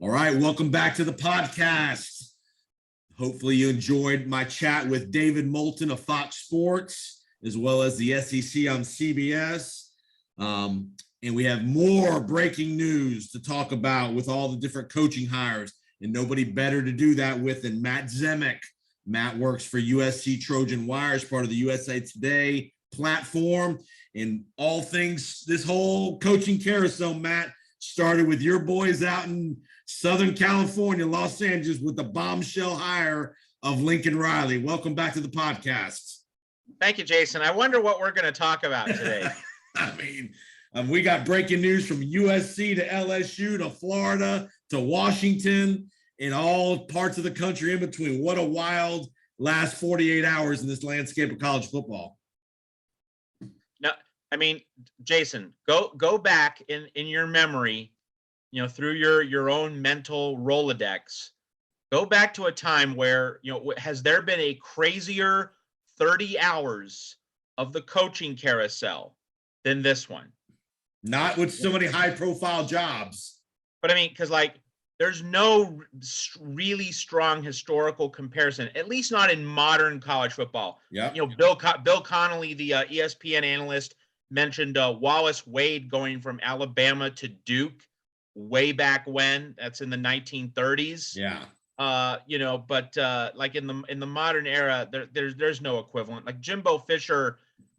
All right, welcome back to the podcast. Hopefully you enjoyed my chat with David Moulton of Fox Sports, as well as the SEC on CBS. And we have more breaking news to talk about with all the different coaching hires, and nobody better to do that with than Matt Zemek. Matt works for USC Trojan Wire as part of the USA Today platform, and all things, this whole coaching carousel, Matt, started with your boys out in Southern California, Los Angeles, with the bombshell hire of Lincoln Riley. Welcome back to the podcast. Thank you, Jason. I wonder what we're going to talk about today. I mean, we got breaking news from USC to LSU to Florida to Washington and all parts of the country in between. What a wild last 48 hours in this landscape of college football. No, I mean, Jason, go back in your memory, through your own mental Rolodex. Go back to a time where, has there been a crazier 30 hours of the coaching carousel than this one? Not with so many high-profile jobs. But I mean, because there's no really strong historical comparison, at least not in modern college football. Yeah. Bill Connolly, the ESPN analyst, mentioned Wallace Wade going from Alabama to Duke way back when. That's in the 1930s. Yeah. But like in the modern era, there's no equivalent. Like Jimbo Fisher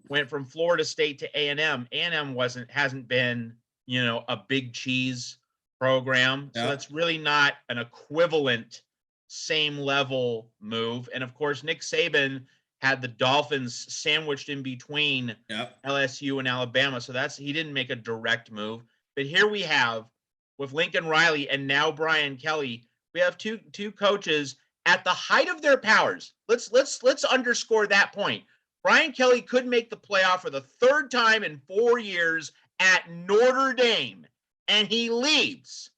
went from Florida State to A&M. A&M hasn't been, a big cheese program. So that's really not an equivalent same level move. And of course, Nick Saban had the Dolphins sandwiched in between LSU and Alabama. So he didn't make a direct move. But here we have, with Lincoln Riley and now Brian Kelly, we have two coaches at the height of their powers. Let's underscore that point. Brian Kelly could make the playoff for the third time in 4 years at Notre Dame, and he leaves.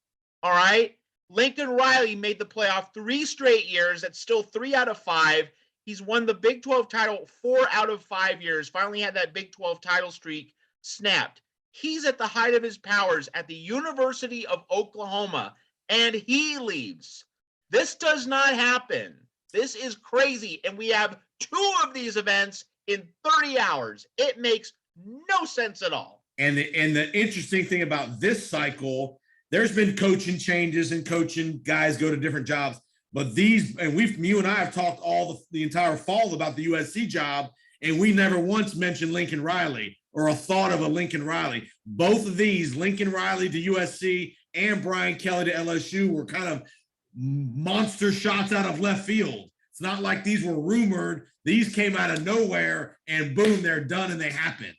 All right. Lincoln Riley made the playoff 3 straight years. That's still 3 out of 5. He's won the Big 12 title 4 out of 5 years. Finally had that Big 12 title streak snapped. He's at the height of his powers at the University of Oklahoma, and he leaves. This does not happen. This is crazy. And we have 2 of these events in 30 hours. It makes no sense at all. And the interesting thing about this cycle, there's been coaching changes and coaching guys go to different jobs. But you and I have talked all the entire fall about the USC job, and we never once mentioned Lincoln Riley or a thought of a Lincoln Riley. Both of these, Lincoln Riley to USC and Brian Kelly to LSU, were kind of monster shots out of left field. It's not like these were rumored. These came out of nowhere, and boom, they're done and they happen.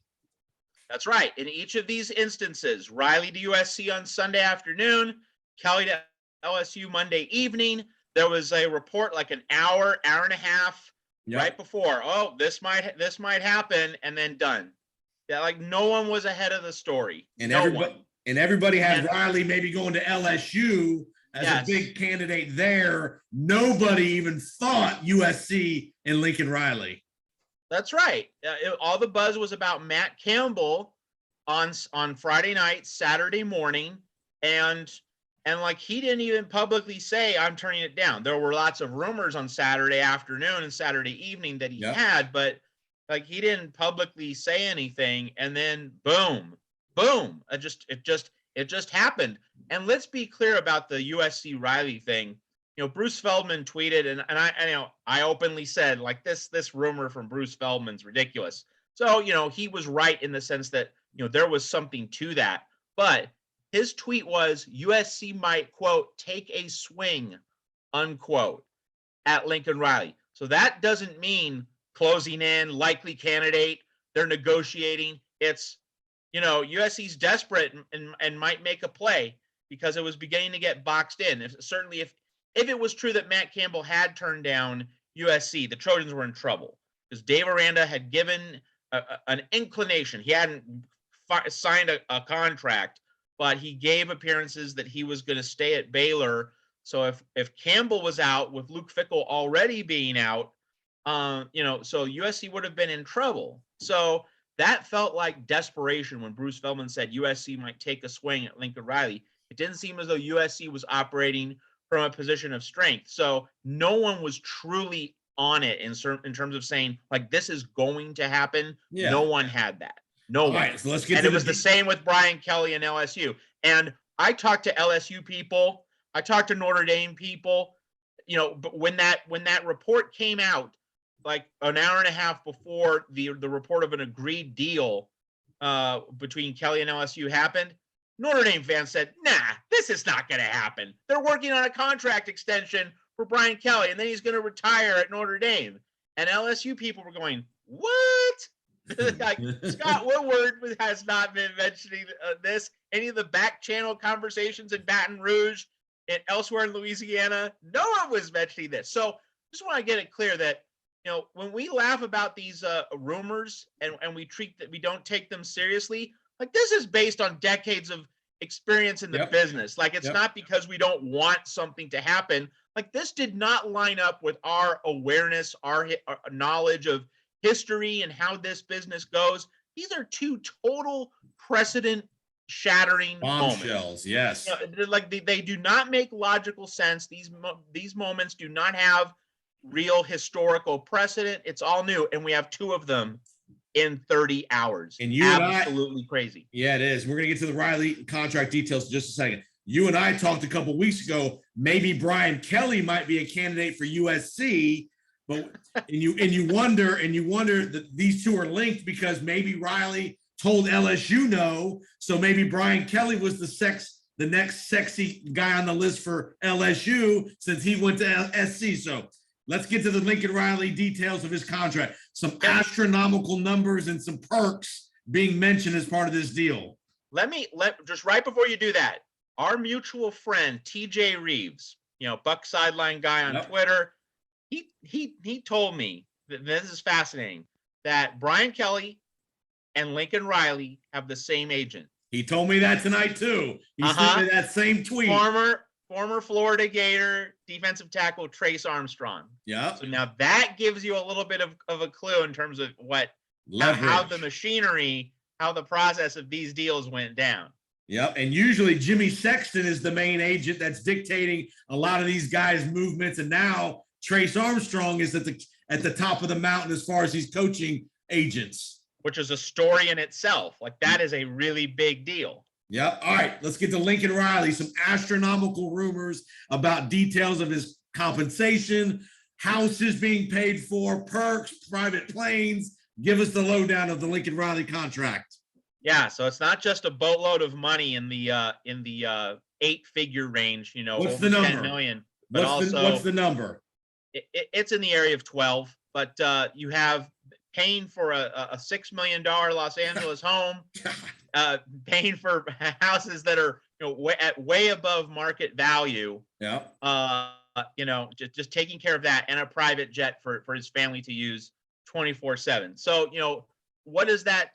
That's right. In each of these instances, Riley to USC on Sunday afternoon, Kelly to LSU Monday evening. There was a report like an hour and a half right before. Oh, this might happen, and then done. Yeah, like no one was ahead of the story. And everybody had Riley maybe going to LSU as a big candidate there. Nobody even thought USC and Lincoln Riley. That's right. All the buzz was about Matt Campbell on Friday night, Saturday morning, and like he didn't even publicly say I'm turning it down. There were lots of rumors on Saturday afternoon and Saturday evening that he had, but like he didn't publicly say anything. And then boom, it just happened. And let's be clear about the USC Riley thing. Bruce Feldman tweeted, and I openly said, like, this rumor from Bruce Feldman's ridiculous. So, he was right in the sense that, there was something to that. But his tweet was USC might, quote, take a swing, unquote, at Lincoln Riley. So that doesn't mean closing in, likely candidate, they're negotiating. It's, USC's desperate and might make a play because it was beginning to get boxed in. If it was true that Matt Campbell had turned down USC, the Trojans were in trouble because Dave Aranda had given an inclination. He hadn't signed a contract, but he gave appearances that he was going to stay at Baylor. So if Campbell was out with Luke Fickell already being out, so USC would have been in trouble. So that felt like desperation when Bruce Feldman said USC might take a swing at Lincoln Riley. It didn't seem as though USC was operating from a position of strength. So no one was truly on it in terms of saying, like, this is going to happen. Yeah. No one had that. No All one. right, so let's get And to it was the same with Brian Kelly and LSU. And I talked to LSU people. I talked to Notre Dame people. But when that report came out, like an hour and a half before the report of an agreed deal between Kelly and LSU happened, Notre Dame fans said, nah, this is not going to happen. They're working on a contract extension for Brian Kelly, and then he's going to retire at Notre Dame. And LSU people were going, what? Like, Scott Woodward has not been mentioning this. Any of the back channel conversations in Baton Rouge and elsewhere in Louisiana, no one was mentioning this. So just want to get it clear that, when we laugh about these rumors and we don't take them seriously, like, this is based on decades of experience in the business. Like, it's not because we don't want something to happen. Like, this did not line up with our awareness, our knowledge of history and how this business goes. These are two total precedent shattering bombshells. Yes. Like, they do not make logical sense. These moments do not have real historical precedent. It's all new. And we have two of them in 30 hours. And absolutely crazy. Yeah, it is. We're going to get to the Riley contract details in just a second. You and I talked a couple weeks ago, maybe Brian Kelly might be a candidate for USC, but and you wonder that these two are linked because maybe Riley told LSU no, so maybe Brian Kelly was the next sexy guy on the list for LSU since he went to SC. So let's get to the Lincoln Riley details of his contract. Some astronomical numbers and some perks being mentioned as part of this deal. Let just right before you do that, our mutual friend TJ Reeves, Buck Sideline guy on Twitter, he told me that this is fascinating, that Brian Kelly and Lincoln Riley have the same agent. He told me that tonight too. He sent me that same tweet. Former Florida Gator defensive tackle Trace Armstrong. Yeah. So now that gives you a little bit of a clue in terms of how the machinery, how the process of these deals went down. Yep. And usually Jimmy Sexton is the main agent that's dictating a lot of these guys' movements. And now Trace Armstrong is at the top of the mountain as far as he's coaching agents. Which is a story in itself. Like, that is a really big deal. Yeah. All right. Let's get to Lincoln Riley. Some astronomical rumors about details of his compensation, houses being paid for, perks, private planes. Give us the lowdown of the Lincoln Riley contract. Yeah. So it's not just a boatload of money in the 8-figure range, What's the number? 10 million, but what's the number? It's in the area of 12, but you have paying for a $6 million Los Angeles home, paying for houses that are way above market value. Yeah. Just taking care of that, and a private jet for his family to use 24/7. So what does that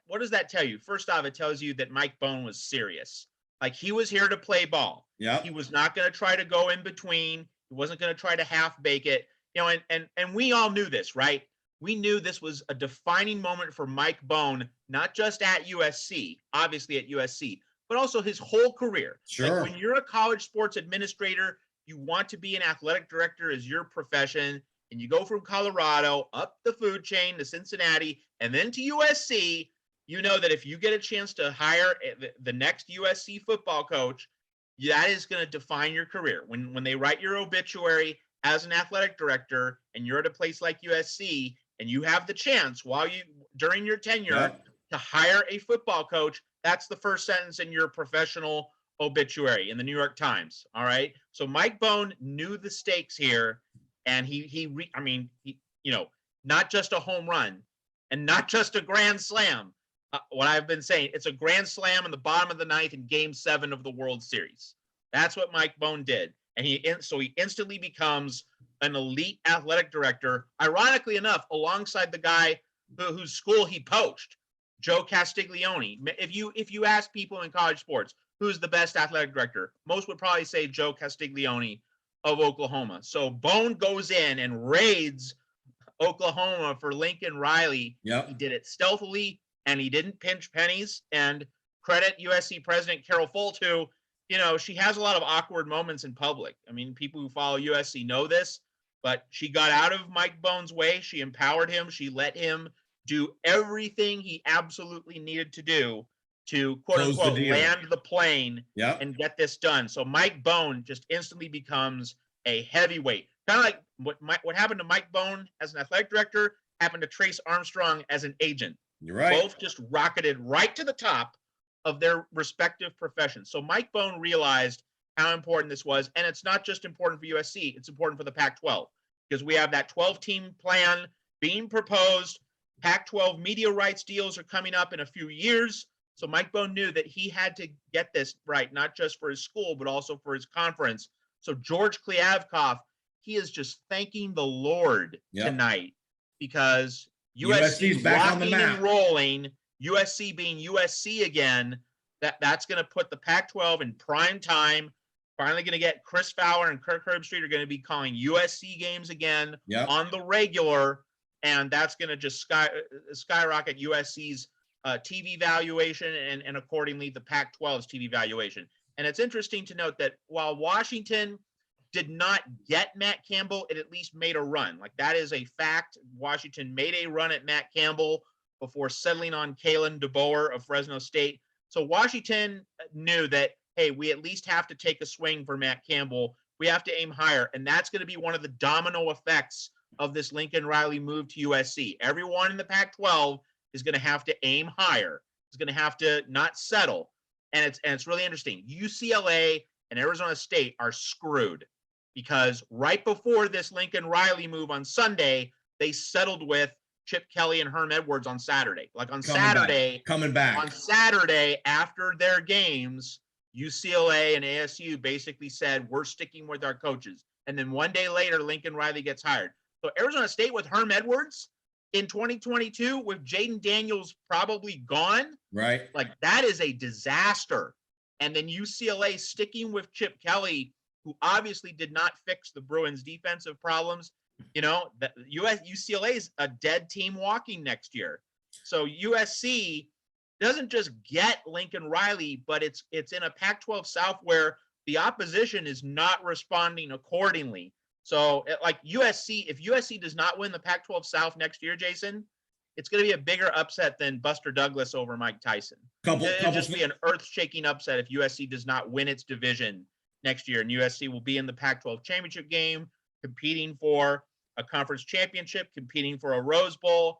tell you? First off, it tells you that Mike Bohn was serious. Like, he was here to play ball. Yeah. He was not going to try to go in between. He wasn't going to try to half bake it. And we all knew this, right? We knew this was a defining moment for Mike Bohn, not just at USC, obviously at USC, but also his whole career. Sure. Like, when you're a college sports administrator, you want to be an athletic director as your profession, and you go from Colorado up the food chain to Cincinnati and then to USC. You know that if you get a chance to hire the next USC football coach, that is going to define your career. When they write your obituary as an athletic director and you're at a place like USC and you have the chance during your tenure to hire a football coach, that's the first sentence in your professional obituary in the New York Times. All right. So Mike Bohn knew the stakes here, and he not just a home run and not just a grand slam. What I've been saying, it's a grand slam in the bottom of the ninth in Game 7 of the World Series. That's what Mike Bohn did. And he instantly becomes an elite athletic director, ironically enough, alongside the guy whose school he poached, Joe Castiglione. If you ask people in college sports, who's the best athletic director, most would probably say Joe Castiglione of Oklahoma. So Bohn goes in and raids Oklahoma for Lincoln Riley. Yep. He did it stealthily, and he didn't pinch pennies. And credit USC president Carol Folt, who she has a lot of awkward moments in public. I mean, people who follow USC know this, but she got out of Mike Bohn's way. She empowered him. She let him do everything he absolutely needed to do to quote unquote land the plane and get this done. So Mike Bohn just instantly becomes a heavyweight. Kind of like what happened to Mike Bohn as an athletic director happened to Trace Armstrong as an agent. You're right. Both just rocketed right to the top of their respective professions. So Mike Bohn realized how important this was. And it's not just important for USC, it's important for the Pac-12 because we have that 12-team plan being proposed. Pac-12 media rights deals are coming up in a few years. So Mike Bohn knew that he had to get this right, not just for his school, but also for his conference. So George Kliavkoff, he is just thanking the Lord tonight because USC's back on the map and rolling, USC being USC again, that's going to put the Pac-12 in prime time. Finally going to get Chris Fowler and Kirk Herbstreit are going to be calling USC games again on the regular, and that's going to just skyrocket USC's TV valuation and accordingly the Pac-12's TV valuation. And it's interesting to note that while Washington did not get Matt Campbell, it at least made a run. Like that is a fact. Washington made a run at Matt Campbell before settling on Kalen DeBoer of Fresno State. So Washington knew that, hey, we at least have to take a swing for Matt Campbell. We have to aim higher. And that's going to be one of the domino effects of this Lincoln Riley move to USC. Everyone in the Pac-12 is going to have to aim higher. Is going to have to not settle. And it's really interesting. UCLA and Arizona State are screwed because right before this Lincoln Riley move on Sunday, they settled with Chip Kelly and Herm Edwards on Saturday. Like on coming back. On Saturday after their games, UCLA and ASU basically said, we're sticking with our coaches. And then one day later, Lincoln Riley gets hired. So Arizona State with Herm Edwards in 2022 with Jaden Daniels probably gone. Right. Like that is a disaster. And then UCLA sticking with Chip Kelly, who obviously did not fix the Bruins defensive problems. UCLA is a dead team walking next year. So USC doesn't just get Lincoln Riley, but it's in a Pac-12 South where the opposition is not responding accordingly. So like USC, if USC does not win the Pac-12 South next year, Jason, it's going to be a bigger upset than Buster Douglas over Mike Tyson. It'll just be an earth-shaking upset if USC does not win its division next year, and USC will be in the Pac-12 championship game, competing for a conference championship, competing for a Rose Bowl.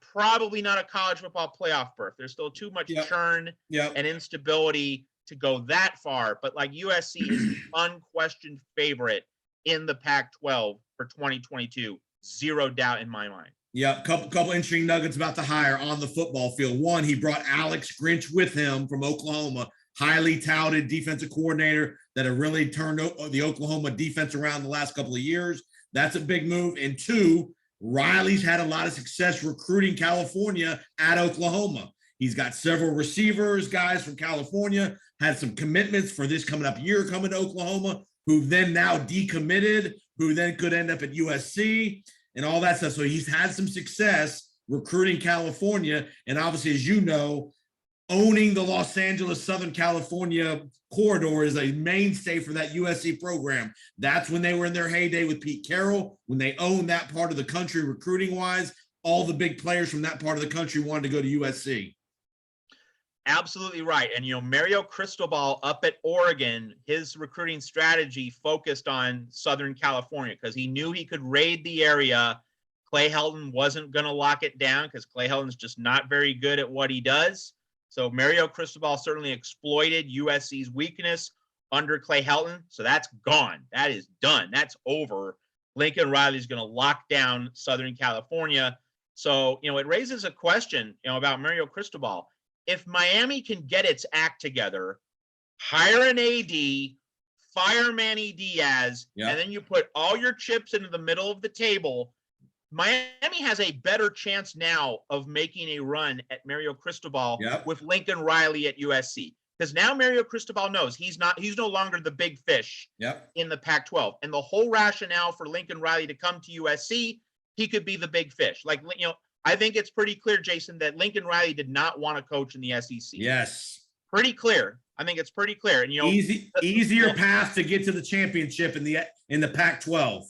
Probably not a college football playoff berth. There's still too much churn and instability to go that far. But like USC is the unquestioned favorite in the Pac-12 for 2022. Zero doubt in my mind. Yeah, couple interesting nuggets about the hire on the football field. One, he brought Alex Grinch with him from Oklahoma, highly touted defensive coordinator that have really turned the Oklahoma defense around the last couple of years. That's a big move. And two, Riley's had a lot of success recruiting California at Oklahoma. He's got several receivers, guys from California, had some commitments for this coming up year coming to Oklahoma, who then now decommitted, who then could end up at USC and all that stuff. So he's had some success recruiting California. And obviously, as you know, owning the Los Angeles, Southern California corridor is a mainstay for that USC program. That's when they were in their heyday with Pete Carroll, when they owned that part of the country recruiting wise. All the big players from that part of the country wanted to go to USC. Absolutely right. And, Mario Cristobal up at Oregon, his recruiting strategy focused on Southern California because he knew he could raid the area. Clay Helton wasn't going to lock it down because Clay Helton's just not very good at what he does. So Mario Cristobal certainly exploited USC's weakness under Clay Helton. So that's gone. That is done. That's over. Lincoln Riley's going to lock down Southern California. So, it raises a question, about Mario Cristobal. If Miami can get its act together, hire an AD, fire Manny Diaz, and then you put all your chips into the middle of the table, Miami has a better chance now of making a run at Mario Cristobal with Lincoln Riley at USC. Because now Mario Cristobal knows he's no longer the big fish in the Pac-12. And the whole rationale for Lincoln Riley to come to USC, he could be the big fish. Like, I think it's pretty clear, Jason, that Lincoln Riley did not want to coach in the SEC. Yes. Pretty clear. I think it's pretty clear. And easier path to get to the championship in the Pac-12.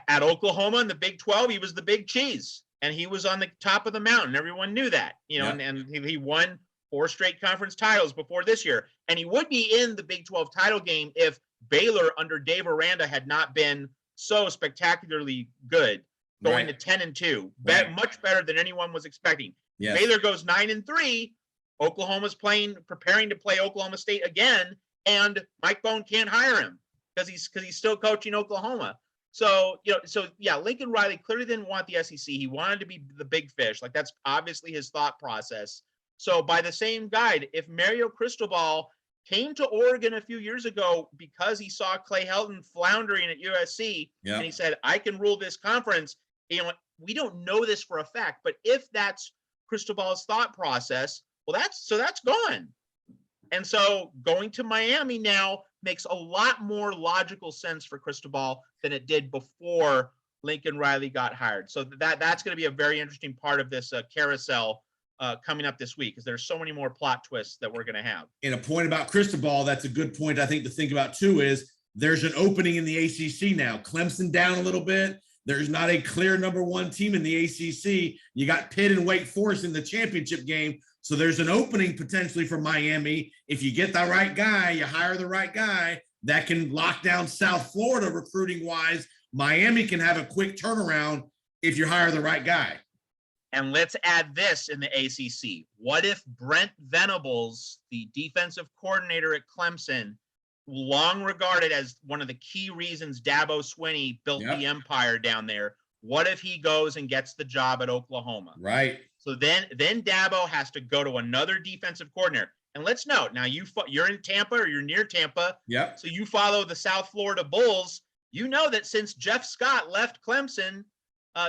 At Oklahoma in the Big 12, he was the big cheese, and he was on the top of the mountain. Everyone knew that, and he won 4 straight conference titles before this year, and he would be in the Big 12 title game if Baylor under Dave Aranda had not been so spectacularly good, going to 10-2, much better than anyone was expecting. Yes. Baylor goes 9-3. Oklahoma's preparing to play Oklahoma State again, and Mike Bohn can't hire him because he's still coaching Oklahoma. So Lincoln Riley clearly didn't want the SEC. He wanted to be the big fish. Like, that's obviously his thought process. So by the same guide, if Mario Cristobal came to Oregon a few years ago because he saw Clay Helton floundering at USC, and he said, I can rule this conference, we don't know this for a fact, but if that's Cristobal's thought process, well, that's gone. And so going to Miami now makes a lot more logical sense for Cristobal than it did before Lincoln Riley got hired. So that's going to be a very interesting part of this carousel coming up this week, because there's so many more plot twists that we're going to have. And a point about Cristobal, that's a good point, I think, to think about too, is there's an opening in the ACC now. Clemson down a little bit. There's not a clear number 1 team in the ACC. You got Pitt and Wake Forest in the championship game. So there's an opening potentially for Miami. If you get the right guy, you hire the right guy that can lock down South Florida recruiting wise. Miami can have a quick turnaround if you hire the right guy. And let's add this in the ACC. What if Brent Venables, the defensive coordinator at Clemson, long regarded as one of the key reasons Dabo Swinney built the empire down there, what if he goes and gets the job at Oklahoma? Right. So then Dabo has to go to another defensive coordinator. And let's note, now you're in Tampa, or you're near Tampa. Yep. So you follow the South Florida Bulls. You know that since Jeff Scott left Clemson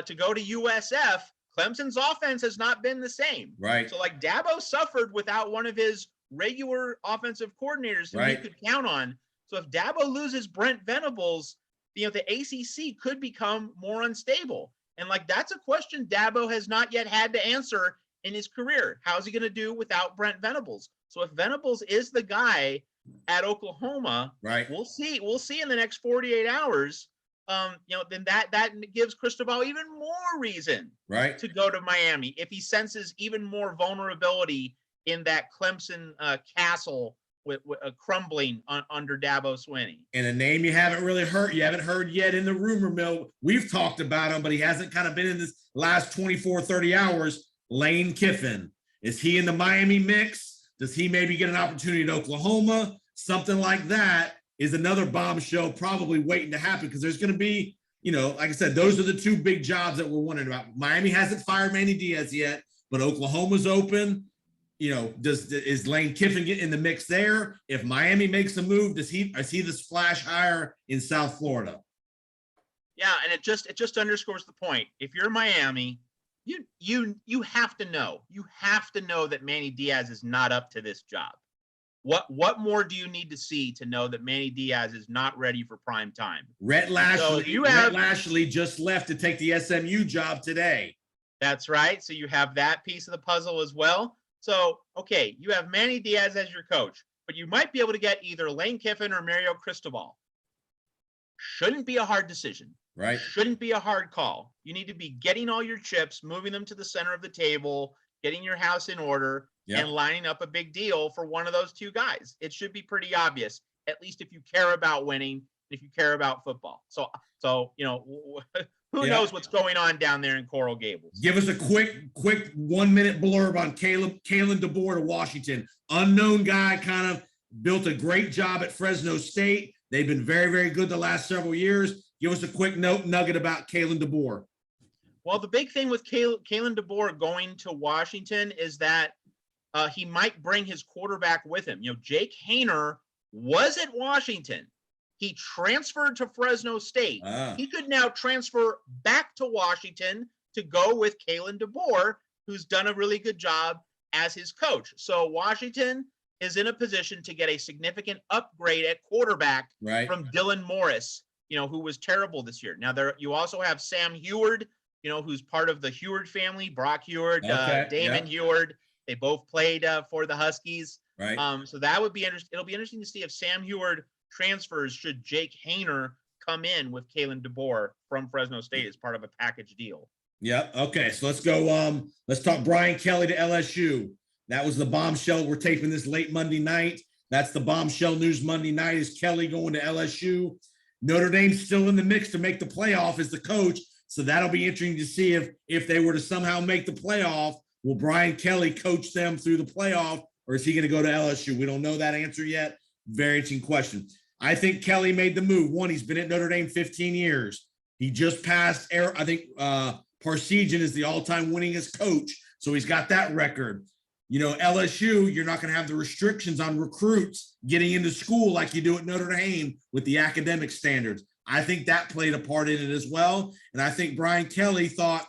to go to USF, Clemson's offense has not been the same. Right. So like Dabo suffered without one of his regular offensive coordinators who he could count on. So if Dabo loses Brent Venables, the ACC could become more unstable. And like, that's a question Dabo has not yet had to answer in his career. How's he going to do without Brent Venables? So if Venables is the guy at Oklahoma, we'll see in the next 48 hours. Then that gives Cristobal even more reason to go to Miami if he senses even more vulnerability in that Clemson castle with crumbling under Dabo Swinney. And a name you haven't heard yet in the rumor mill. We've talked about him, but he hasn't kind of been in this last 24, 30 hours. Lane Kiffin. Is he in the Miami mix? Does he maybe get an opportunity at Oklahoma? Something like that is another bombshell probably waiting to happen, because there's going to be, like I said, those are the 2 big jobs that we're wondering about. Miami hasn't fired Manny Diaz yet, but Oklahoma's open. Is Lane Kiffin get in the mix there? If Miami makes a move, is he the splash hire in South Florida? Yeah, and it just underscores the point. If you're Miami, you have to know. You have to know that Manny Diaz is not up to this job. What more do you need to see to know that Manny Diaz is not ready for prime time? Rhett Lashley just left to take the SMU job today. That's right. So you have that piece of the puzzle as well. So, okay, you have Manny Diaz as your coach, but you might be able to get either Lane Kiffin or Mario Cristobal. Shouldn't be a hard decision. Right. Shouldn't be a hard call. You need to be getting all your chips, moving them to the center of the table, getting your house in order, and lining up a big deal for one of those 2 guys. It should be pretty obvious, at least if you care about winning, if you care about football. So who knows what's going on down there in Coral Gables? Give us a quick 1-minute blurb on Kalen DeBoer to Washington. Unknown guy, kind of built a great job at Fresno State. They've been very, very good the last several years. Give us a quick nugget about Kalen DeBoer. Well, the big thing with Kalen DeBoer going to Washington is that he might bring his quarterback with him. Jake Haener was at Washington. He transferred to Fresno State. He could now transfer back to Washington to go with Kalen DeBoer, who's done a really good job as his coach. So Washington is in a position to get a significant upgrade at quarterback from Dylan Morris, who was terrible this year. Now you also have Sam Heward, who's part of the Heward family, Brock Heward, Damon Heward. They both played for the Huskies. Right. So that would be interesting. It'll be interesting to see if Sam Heward transfers should Jake Hayner come in with Kalen DeBoer from Fresno State as part of a package deal. Yep. Okay. So let's go. Let's talk Brian Kelly to LSU. That was the bombshell. We're taping this late Monday night. That's the bombshell news Monday night is Kelly going to LSU. Notre Dame's still in the mix to make the playoff as the coach. So that'll be interesting to see if they were to somehow make the playoff, will Brian Kelly coach them through the playoff, or is he going to go to LSU? We don't know that answer yet. Very interesting question. I think Kelly made the move. One, he's been at Notre Dame 15 years. He just passed, I think Parsegian is the all-time winningest coach. So he's got that record. You know, LSU, you're not going to have the restrictions on recruits getting into school like you do at Notre Dame with the academic standards. I think that played a part in it as well. And I think Brian Kelly thought,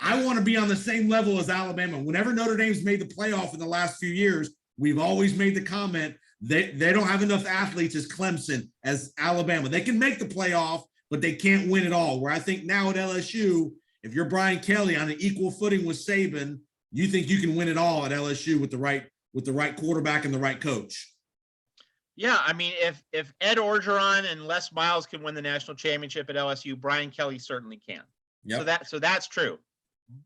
I want to be on the same level as Alabama. Whenever Notre Dame's made the playoff in the last few years, we've always made the comment they don't have enough athletes as Clemson, as Alabama. They can make the playoff, but they can't win it all. Where I think now at LSU, if you're Brian Kelly on an equal footing with Saban, you think you can win it all at LSU with the right quarterback and the right coach. Yeah, I mean, if Ed Orgeron and Les Miles can win the national championship at LSU, Brian Kelly certainly can. Yep. So that's true.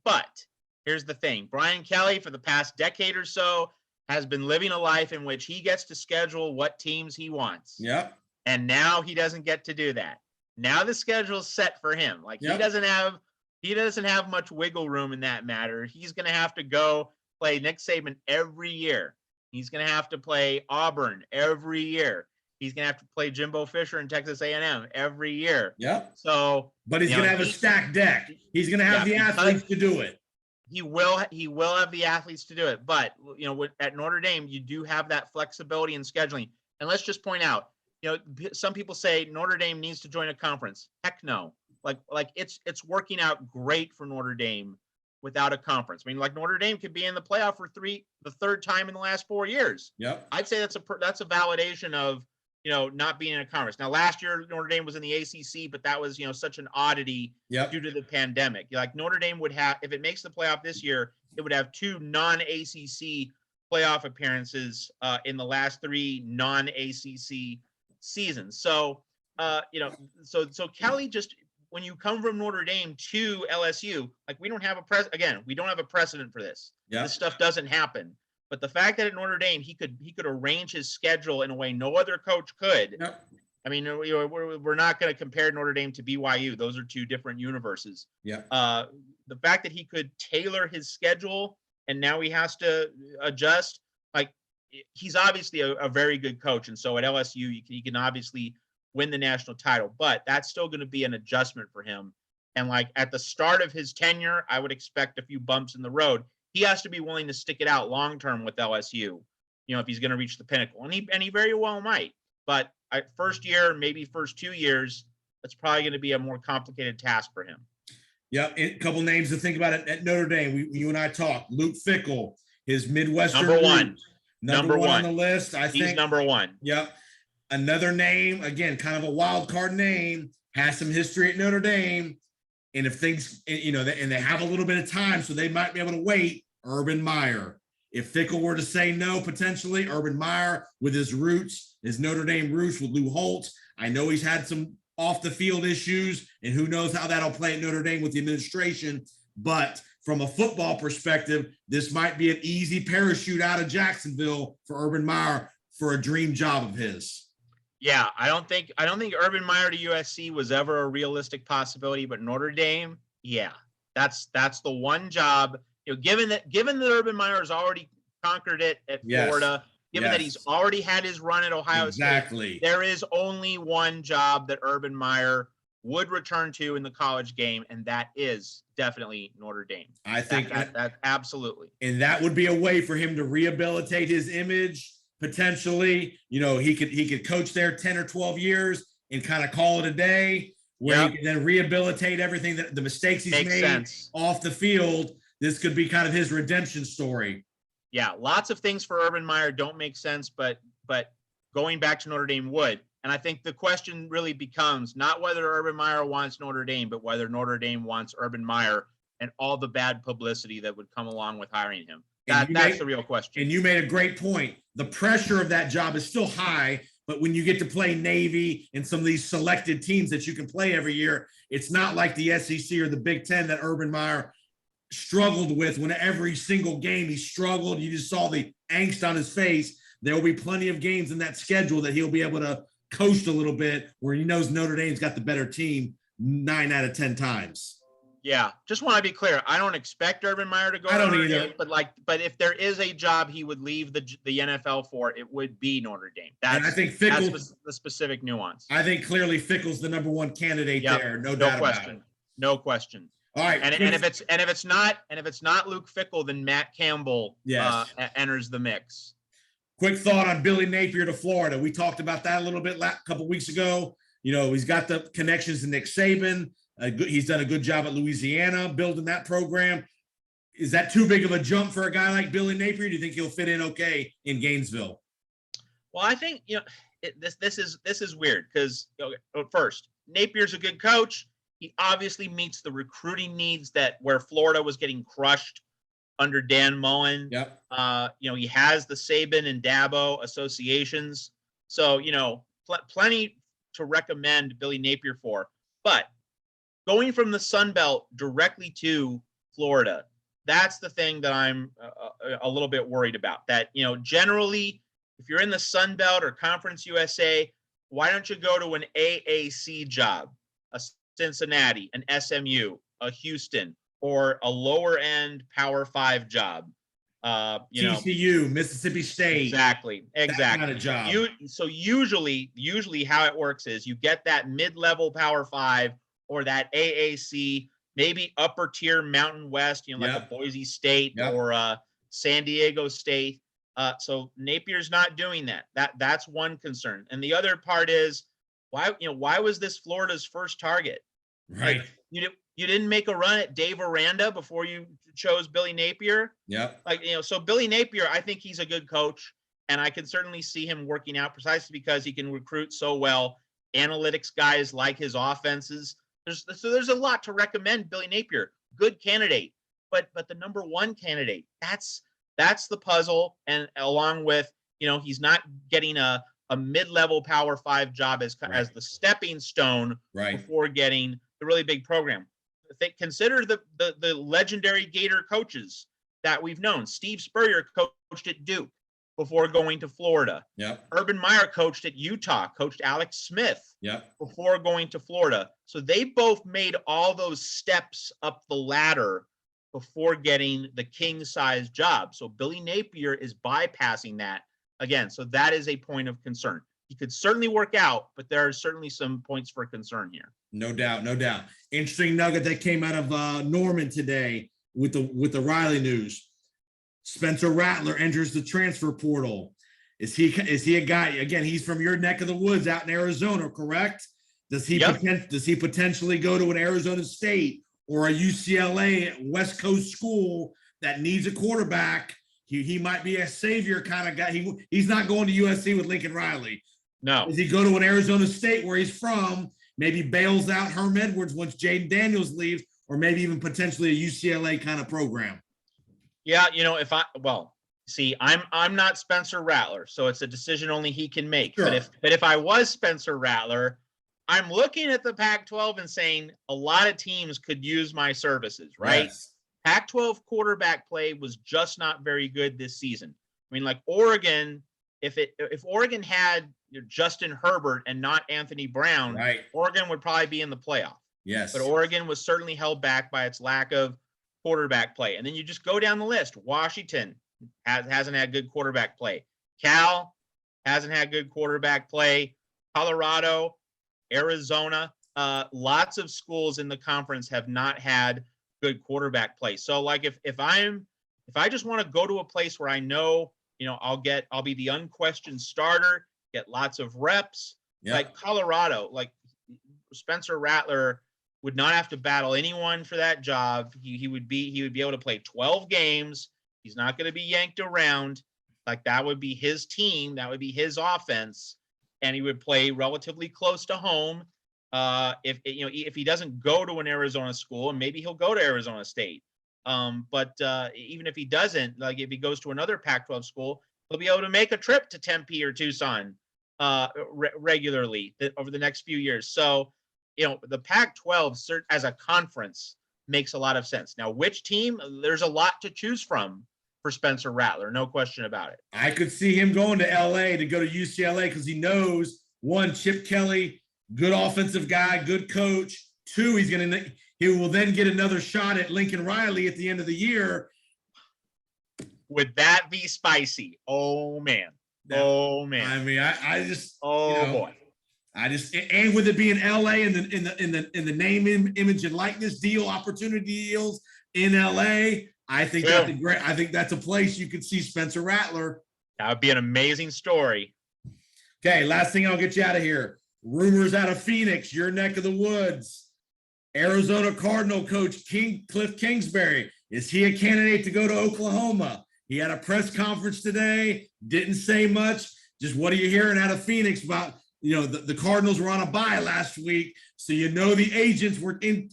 But here's the thing. Brian Kelly, for the past decade or so, has been living a life in which he gets to schedule what teams he wants. Yep. And now he doesn't get to do that. Now the schedule's set for him. Like he doesn't have much wiggle room in that matter. He's going to have to go play Nick Saban every year. He's going to have to play Auburn every year. He's going to have to play Jimbo Fisher and Texas A&M every year. Yep. So, but he's going to have a stacked deck. He's going to have the athletes to do it. He will have the athletes to do it. But, you know, at Notre Dame, you do have that flexibility in scheduling. And let's just point out, you know, some people say Notre Dame needs to join a conference. Heck no. Like it's working out great for Notre Dame without a conference. I mean, like Notre Dame could be in the playoff for the third time in the last 4 years. Yep. I'd say that's a validation of, you know, not being in a conference. Now, last year Notre Dame was in the ACC, but that was, you know, such an oddity due to the pandemic. Like Notre Dame would have, if it makes the playoff this year, it would have 2 non-ACC playoff appearances in the last 3 non-ACC seasons. So, you know, so Kelly just, when you come from Notre Dame to LSU, like we don't have a precedent for this. Yeah. This stuff doesn't happen. But the fact that at Notre Dame he could arrange his schedule in a way no other coach could. Yep. I mean, you know, we're not going to compare Notre Dame to BYU. Those are 2 different universes. Yeah. The fact that he could tailor his schedule and now he has to adjust, like he's obviously a very good coach, and so at LSU he can obviously win the national title, but that's still going to be an adjustment for him. And like at the start of his tenure, I would expect a few bumps in the road. He has to be willing to stick it out long-term with LSU, you know, if he's going to reach the pinnacle, and he very well might, but first year, maybe first 2 years, that's probably going to be a more complicated task for him. Yeah. A couple names to think about at Notre Dame. You and I talked. Luke Fickell, his Midwestern number one on the list. I think he's number 1. Yep. Another name, again, kind of a wild card name, has some history at Notre Dame. And if things, you know, and they have a little bit of time, so they might be able to wait, Urban Meyer. If Fickell were to say no, potentially, Urban Meyer with his roots, his Notre Dame roots with Lou Holtz. I know he's had some off the field issues, and who knows how that'll play at Notre Dame with the administration. But from a football perspective, this might be an easy parachute out of Jacksonville for Urban Meyer for a dream job of his. Yeah, I don't think Urban Meyer to USC was ever a realistic possibility, but Notre Dame, yeah, that's the one job. You know, given that Urban Meyer has already conquered it at Florida, given that he's already had his run at Ohio State, there is only one job that Urban Meyer would return to in the college game, and that is definitely Notre Dame. I think that absolutely. And that would be a way for him to rehabilitate his image. Potentially, you know, he could coach there 10 or 12 years and kind of call it a day, where he can then rehabilitate everything that the mistakes he's made off the field. This could be kind of his redemption story. Yeah, lots of things for Urban Meyer don't make sense, but going back to Notre Dame would. And I think the question really becomes not whether Urban Meyer wants Notre Dame, but whether Notre Dame wants Urban Meyer and all the bad publicity that would come along with hiring him. That's the real question. And you made a great point. The pressure of that job is still high, but when you get to play Navy and some of these selected teams that you can play every year, it's not like the SEC or the Big Ten that Urban Meyer struggled with. When every single game he struggled, you just saw the angst on his face. There will be plenty of games in that schedule that he'll be able to coast a little bit where he knows Notre Dame's got the better team 9 out of 10 times. Yeah, just want to be clear. I don't expect Urban Meyer to go. I don't either. But if there is a job he would leave the NFL for, it would be Notre Dame. And I think Fickell, that's the specific nuance. I think clearly Fickell's the number one candidate there. No doubt about it. No question. All right. And if it's not Luke Fickell, then Matt Campbell enters the mix. Quick thought on Billy Napier to Florida. We talked about that a little bit a couple weeks ago. You know, he's got the connections to Nick Saban. He's done a good job at Louisiana building that program. Is that too big of a jump for a guy like Billy Napier? Do you think he'll fit in okay in Gainesville? Well, I think this is weird because first, Napier's a good coach. He obviously meets the recruiting needs where Florida was getting crushed under Dan Mullen. Yep. He has the Saban and Dabo associations, so plenty to recommend Billy Napier for. But going from the Sun Belt directly to Florida, that's the thing that I'm a little bit worried about. That, generally, if you're in the Sun Belt or Conference USA, why don't you go to an AAC job, a Cincinnati, an SMU, a Houston, or a lower end Power 5 job? TCU, Mississippi State. Exactly. That kind of job. So usually how it works is you get that mid-level Power 5 or that AAC, maybe upper tier Mountain West, like a Boise State or San Diego State. So Napier's not doing that. That's one concern. And the other part is why was this Florida's first target? Right. Like, you didn't make a run at Dave Aranda before you chose Billy Napier. Yep. So Billy Napier, I think he's a good coach, and I can certainly see him working out precisely because he can recruit so well. Analytics guys like his offenses. There's a lot to recommend Billy Napier. Good candidate, but the number one candidate, that's the puzzle. And along with, he's not getting a mid-level Power 5 job as the stepping stone before getting the really big program. Consider the legendary Gator coaches that we've known. Steve Spurrier coached at Duke before going to Florida. Yep. Urban Meyer coached at Utah, coached Alex Smith before going to Florida. So they both made all those steps up the ladder before getting the king-size job. So Billy Napier is bypassing that again. So that is a point of concern. He could certainly work out, but there are certainly some points for concern here. No doubt. Interesting nugget that came out of Norman today with the Riley news. Spencer Rattler enters the transfer portal. Is he a guy? Again, he's from your neck of the woods out in Arizona, correct? Does he potentially go to an Arizona State or a UCLA West Coast school that needs a quarterback? He might be a savior kind of guy. He's not going to USC with Lincoln Riley. No. Does he go to an Arizona State where he's from? Maybe bails out Herm Edwards once Jaden Daniels leaves, or maybe even potentially a UCLA kind of program. Yeah, I'm not Spencer Rattler, so it's a decision only he can make. Sure. But if I was Spencer Rattler, I'm looking at the Pac-12 and saying a lot of teams could use my services, right? Yes. Pac-12 quarterback play was just not very good this season. I mean, like Oregon, if Oregon had Justin Herbert and not Anthony Brown, Oregon would probably be in the playoff. Yes. But Oregon was certainly held back by its lack of quarterback play. And then you just go down the list. Washington hasn't had good quarterback play. Cal hasn't had good quarterback play. Colorado, Arizona, lots of schools in the conference have not had good quarterback play. So like if I just want to go to a place where I know, I'll be the unquestioned starter, get lots of reps, like Colorado, like Spencer Rattler would not have to battle anyone for that job. He would be able to play 12 games. He's not going to be yanked around. Like that would be his team. That would be his offense. And he would play relatively close to home. If he doesn't go to an Arizona school, and maybe he'll go to Arizona State. But even if he doesn't, like if he goes to another Pac-12 school, he'll be able to make a trip to Tempe or Tucson regularly over the next few years. So, the Pac-12 as a conference makes a lot of sense. Now, which team? There's a lot to choose from for Spencer Rattler, no question about it. I could see him going to LA to go to UCLA because he knows, one, Chip Kelly, good offensive guy, good coach. Two, he will then get another shot at Lincoln Riley at the end of the year. Would that be spicy? Oh man. Oh man. I mean, I just boy. And with it being LA and in the name, image, and likeness deal, opportunity deals in LA, I think that's great. I think that's a place you could see Spencer Rattler. That would be an amazing story. Okay, last thing, I'll get you out of here. Rumors out of Phoenix, your neck of the woods. Arizona Cardinal coach Cliff Kingsbury, is he a candidate to go to Oklahoma? He had a press conference today, didn't say much. Just what are you hearing out of Phoenix about, the Cardinals were on a bye last week, so the agents were in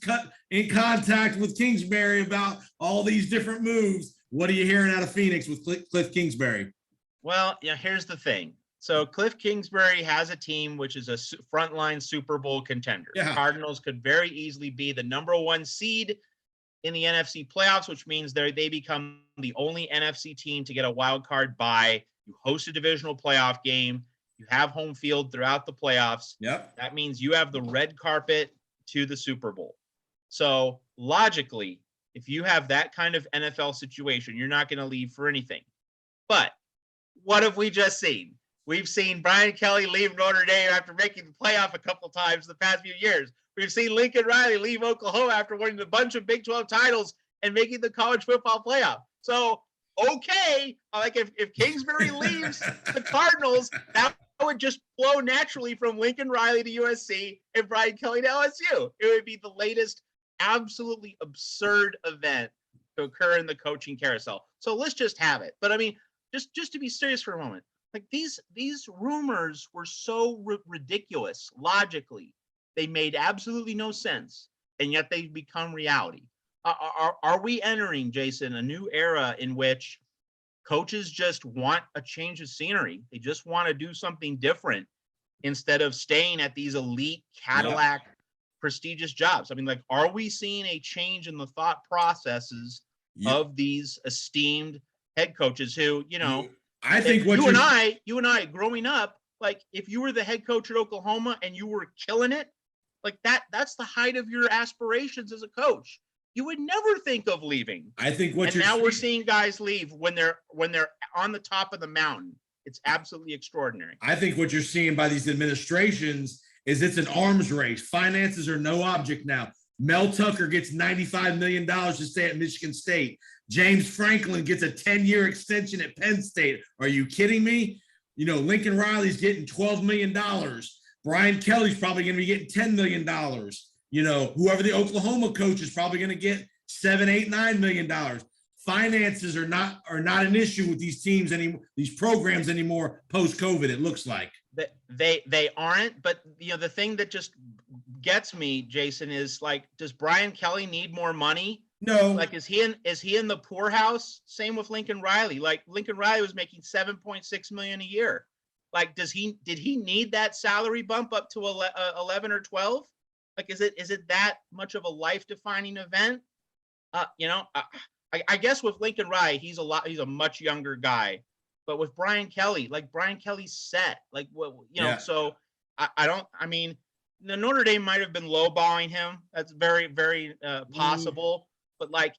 contact with Kingsbury about all these different moves. What are you hearing out of Phoenix with Cliff Kingsbury? Well, here's the thing. So Cliff Kingsbury has a team which is a frontline Super Bowl contender. Yeah. Cardinals could very easily be the number 1 seed in the NFC playoffs, which means they become the only NFC team to get a wild card bye. You host a divisional playoff game. You have home field throughout the playoffs. Yep. That means you have the red carpet to the Super Bowl. So logically, if you have that kind of NFL situation, you're not going to leave for anything. But what have we just seen? We've seen Brian Kelly leave Notre Dame after making the playoff a couple times the past few years. We've seen Lincoln Riley leave Oklahoma after winning a bunch of Big 12 titles and making the college football playoff. So, okay, like if Kingsbury leaves the Cardinals, that would just flow naturally from Lincoln Riley to USC and Brian Kelly to LSU. It would be the latest absolutely absurd event to occur in the coaching carousel. So let's just have it. But I mean, just to be serious for a moment, like these rumors were so ridiculous logically. They made absolutely no sense, and yet they've become reality. Are we entering, Jason, a new era in which coaches just want a change of scenery? They just want to do something different instead of staying at these elite Cadillac prestigious jobs. I mean, like, are we seeing a change in the thought processes of these esteemed head coaches who, I think you and I growing up, like if you were the head coach at Oklahoma and you were killing it, like that's the height of your aspirations as a coach. You would never think of leaving. I think we're seeing guys leave when they're on the top of the mountain. It's absolutely extraordinary. I think what you're seeing by these administrations is it's an arms race. Finances are no object now. Mel Tucker gets $95 million to stay at Michigan State. James Franklin gets a 10-year extension at Penn State. Are you kidding me? Lincoln Riley's getting $12 million. Brian Kelly's probably going to be getting $10 million. Whoever the Oklahoma coach is probably going to get $7, $8, $9 million. Finances are not an issue with these teams anymore, these programs anymore post-COVID, it looks like. They aren't, but the thing that just gets me, Jason, is like, does Brian Kelly need more money? No. Like, is he in the poorhouse? Same with Lincoln Riley. Like, Lincoln Riley was making $7.6 million a year. Like, did he need that salary bump up to 11 or 12? Like, is it that much of a life-defining event? I guess with Lincoln Riley, he's a much younger guy. But with Brian Kelly, like Brian Kelly's set, like, so I mean, the Notre Dame might have been lowballing him. That's very, very possible. But like,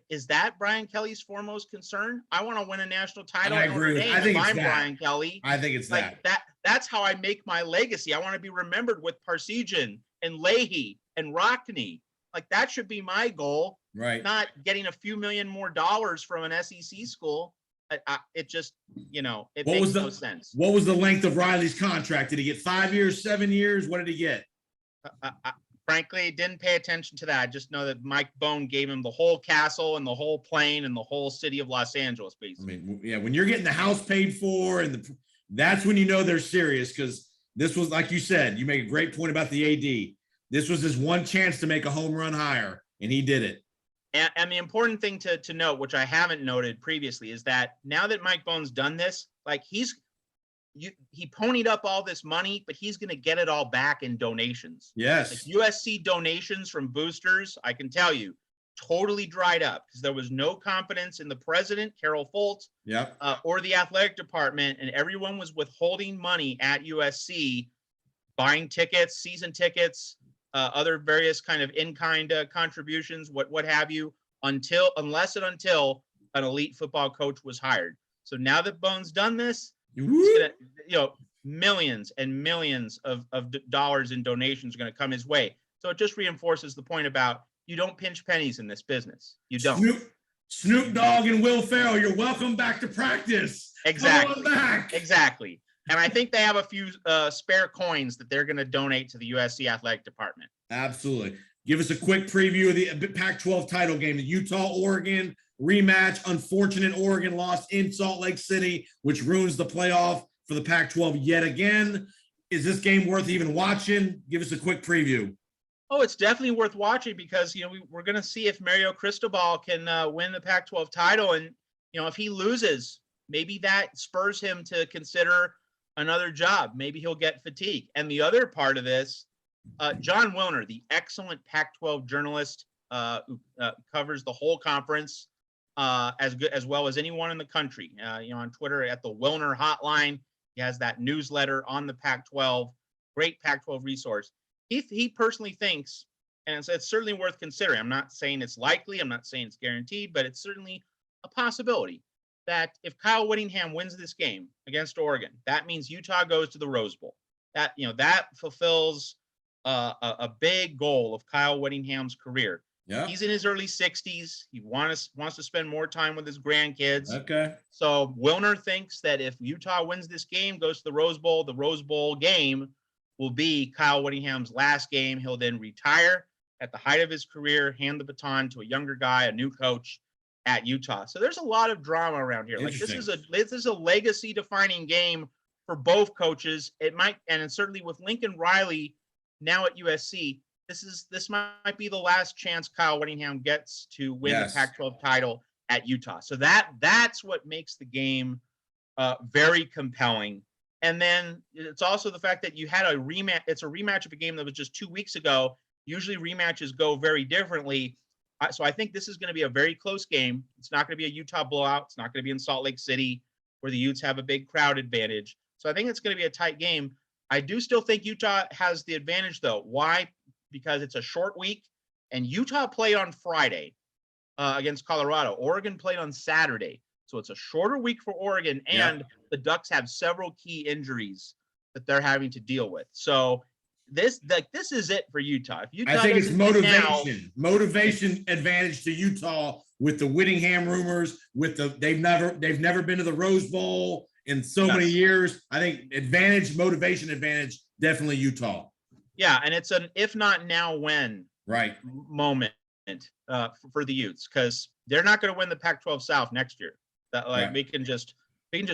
is that Brian Kelly's foremost concern? I want to win a national title. I agree with that. I think it's that. Brian Kelly. I think it's like that. That's how I make my legacy. I want to be remembered with Parsegian and Leahy and Rockney. Like, that should be my goal. Right. Not getting a few million more dollars from an SEC school. It just, it makes no sense. What was the length of Riley's contract? Did he get 5 years, 7 years? What did he get? Frankly, didn't pay attention to that. I just know that Mike Bone gave him the whole castle and the whole plane and the whole city of Los Angeles, basically. I mean, yeah, when you're getting the house paid for, that's when they're serious, because this was, like you said, you make a great point about the AD. This was his one chance to make a home run hire, and he did it. And the important thing to note, which I haven't noted previously, is that now that Mike Bohn's done this, like he ponied up all this money, but he's going to get it all back in donations. Yes. Like USC donations from boosters, I can tell you, totally dried up because there was no confidence in the president, Carol Folt, Yep. or the athletic department, and everyone was withholding money at USC, buying tickets, season tickets, other various kind of in-kind contributions, what have you, unless and until an elite football coach was hired. So now that Bohn's done this, it's gonna, millions and millions of dollars in donations are going to come his way. So it just reinforces the point about you don't pinch pennies in this business. You don't. Snoop Dogg and Will Ferrell, you're welcome back to practice. Exactly. Come on back. Exactly. And I think they have a few spare coins that they're going to donate to the USC athletic department. Absolutely. Give us a quick preview of the Pac-12 title game, the Utah-Oregon rematch. Unfortunate Oregon lost in Salt Lake City, which ruins the playoff for the Pac-12 yet again. Is this game worth even watching? Give us a quick preview. Oh, it's definitely worth watching because, we're going to see if Mario Cristobal can win the Pac-12 title. And, if he loses, maybe that spurs him to consider another job. Maybe he'll get fatigue. And the other part of this, John Wilner, the excellent Pac-12 journalist who covers the whole conference as well as anyone in the country, on Twitter at the Wilner Hotline. He has that newsletter on the Pac-12, great Pac-12 resource. He personally thinks, and it's certainly worth considering. I'm not saying it's likely. I'm not saying it's guaranteed, but it's certainly a possibility that if Kyle Whittingham wins this game against Oregon, that means Utah goes to the Rose Bowl. That fulfills a big goal of Kyle Whittingham's career. Yeah. He's in his early 60s. He wants to spend more time with his grandkids. Okay. So Wilner thinks that if Utah wins this game, goes to the Rose Bowl game will be Kyle Whittingham's last game. He'll then retire at the height of his career, hand the baton to a younger guy, a new coach at Utah. So there's a lot of drama around here. Like this is a legacy defining game for both coaches. And certainly with Lincoln Riley now at USC, this might be the last chance Kyle Whittingham gets to win the Pac-12 title at Utah. So that's what makes the game very compelling. And then it's also the fact that you had a rematch. It's a rematch of a game that was just 2 weeks ago. Usually rematches go very differently. So I think this is going to be a very close game. It's not going to be a Utah blowout. It's not going to be in Salt Lake City where the Utes have a big crowd advantage. So I think it's going to be a tight game. I do still think Utah has the advantage, though. Why? Because it's a short week, and Utah played on Friday against Colorado. Oregon played on Saturday. So it's a shorter week for Oregon, and the Ducks have several key injuries that they're having to deal with. So this is it for Utah. If Utah, I think it's motivation advantage to Utah with the Whittingham rumors. They've never been to the Rose Bowl in so many years. I think motivation advantage, definitely Utah. Yeah, and it's an if not now when moment for the Utes because they're not going to win the Pac-12 South next year. We can just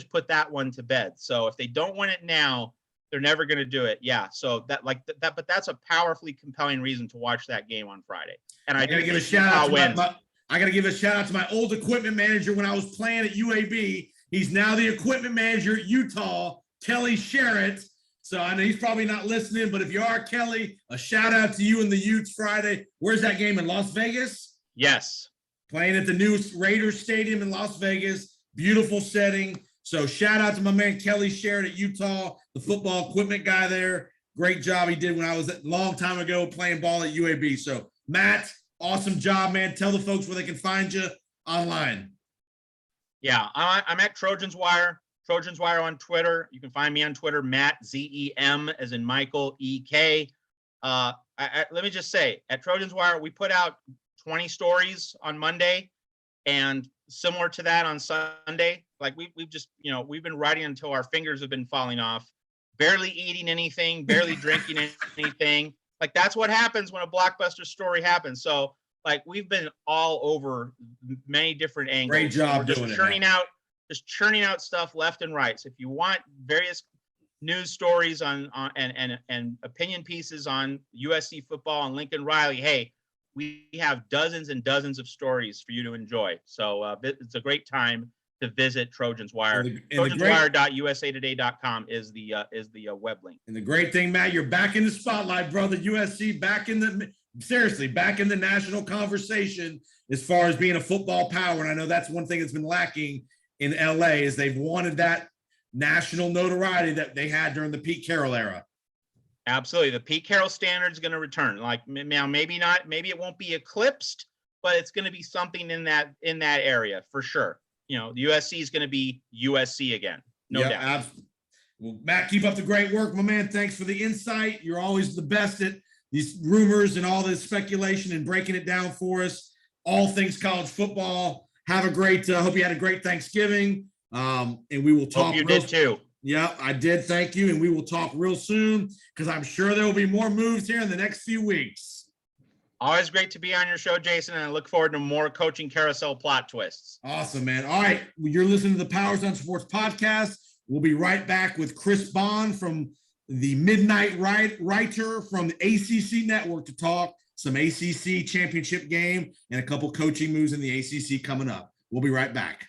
put that one to bed. So if they don't win it now, they're never going to do it. Yeah. So but that's a powerfully compelling reason to watch that game on Friday. And I got to give a shout out. I got to give a shout out to my old equipment manager when I was playing at UAB. He's now the equipment manager at Utah, Kelly Sherritt. So I know he's probably not listening, but if you are, Kelly, a shout out to you and the Utes Friday. Where's that game, in Las Vegas? Yes. Playing at the new Raiders Stadium in Las Vegas. Beautiful setting. So shout out to my man Kelly Sherritt at Utah, the football equipment guy there. Great job he did when I was a long time ago playing ball at UAB. So Matt, awesome job, man. Tell the folks where they can find you online. Yeah, I'm at Trojans Wire on Twitter. You can find me on Twitter, Matt, ZEM, as in Michael, EK. Let me just say, at Trojans Wire, we put out 20 stories on Monday, and similar to that on Sunday. Like we've just, we've been writing until our fingers have been falling off, barely eating anything, barely drinking anything. Like that's what happens when a blockbuster story happens. So like we've been all over many different angles. Great job doing it. Just churning out stuff left and right. So if you want various news stories and opinion pieces on USC football and Lincoln Riley, hey, we have dozens and dozens of stories for you to enjoy. So it's a great time to visit Trojans Wire. TrojansWire.usatoday.com is the web link. And the great thing, Matt, you're back in the spotlight, brother. USC back in the national conversation as far as being a football power. And I know that's one thing that's been lacking in LA is they've wanted that national notoriety that they had during the Pete Carroll era. Absolutely. The Pete Carroll standard is going to return. Like now, maybe not, maybe it won't be eclipsed, but it's going to be something in that area for sure. You know, the USC is going to be USC again. No doubt. Absolutely. Well, Matt, keep up the great work, my man. Thanks for the insight. You're always the best at these rumors and all this speculation and breaking it down for us. All things college football. Have a great, hope you had a great Thanksgiving. And we will talk. Hope you did too. Yeah, I did. Thank you. And we will talk real soon because I'm sure there will be more moves here in the next few weeks. Always great to be on your show, Jason, and I look forward to more coaching carousel plot twists. Awesome, man. All right. You're listening to the Powers on Sports podcast. We'll be right back with Chris Bond from the Midnight Writer from the ACC Network to talk some ACC championship game and a couple coaching moves in the ACC coming up. We'll be right back.